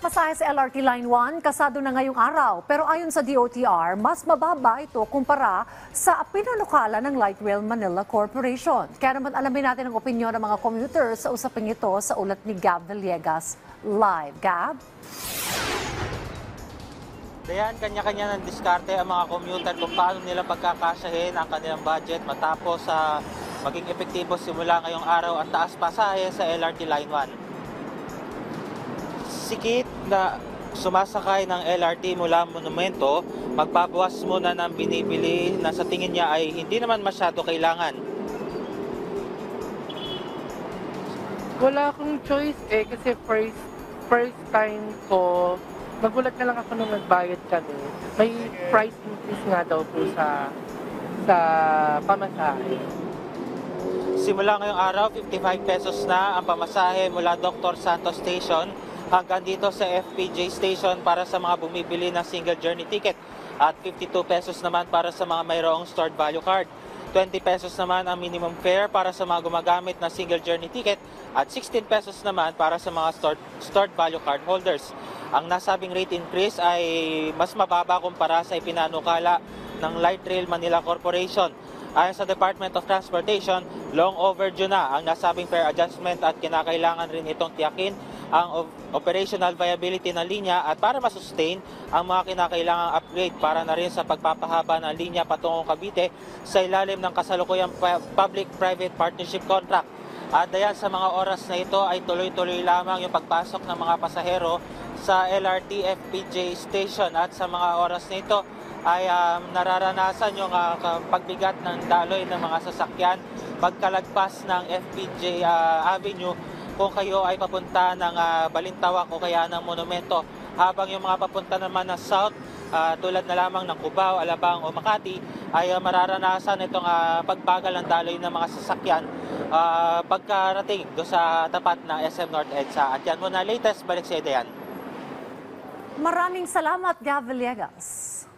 pasahe sa LRT Line 1, kasado na ngayong araw. Pero ayon sa DOTR, mas mababa ito kumpara sa pinanukala ng Light Rail Manila Corporation. Kaya naman alamin natin ang opinyon ng mga commuters sa usaping ito sa ulat ni Gab Villegas. Live, Gab? Dayan, kanya-kanya ng diskarte ang mga commuter kung paano nila pagkakasahin ang kanilang budget matapos sa maging epektibo simula ngayong araw ang taas pasahe sa LRT Line 1. Sikit na sumasakay ng LRT mula Monumento, magbabawas muna ng binibili na sa tingin niya ay hindi naman masyado kailangan. Wala akong choice kasi first time ko, nagulat na lang ako nung nagbayad kami. May price increase nga daw po sa pamasahe. Simula ngayong araw, 55 pesos na ang pamasahe mula Dr. Santos Station hanggang dito sa FPJ Station para sa mga bumibili ng single journey ticket at 52 pesos naman para sa mga mayroong stored value card. 20 pesos naman ang minimum fare para sa mga gumagamit ng single journey ticket at 16 pesos naman para sa mga stored value card holders. Ang nasabing rate increase ay mas mababa kumpara sa ipinanukala ng Light Rail Manila Corporation. Ayon sa Department of Transportation, long overdue na ang nasabing fare adjustment at kinakailangan rin itong tiyakin ang operational viability ng linya at para masustain ang mga kinakailangang upgrade para na rin sa pagpapahaba ng linya patungong Cavite sa ilalim ng kasalukuyang public-private partnership contract. At dayan sa mga oras na ito ay tuloy-tuloy lamang yung pagpasok ng mga pasahero sa LRT FPJ Station at sa mga oras na ito ay nararanasan yung pagbigat ng daloy ng mga sasakyan pagkalagpas ng FPJ Avenue kung kayo ay papunta ng Balintawak o kaya ng Monumento. Habang yung mga papunta naman ng South tulad na lamang ng Cubao, Alabang o Makati ay mararanasan itong pagbagal ng daloy ng mga sasakyan pagkarating do sa tapat ng SM North EDSA. At yan muna latest, balik sa Dayan. Maraming salamat, Gab Villegas.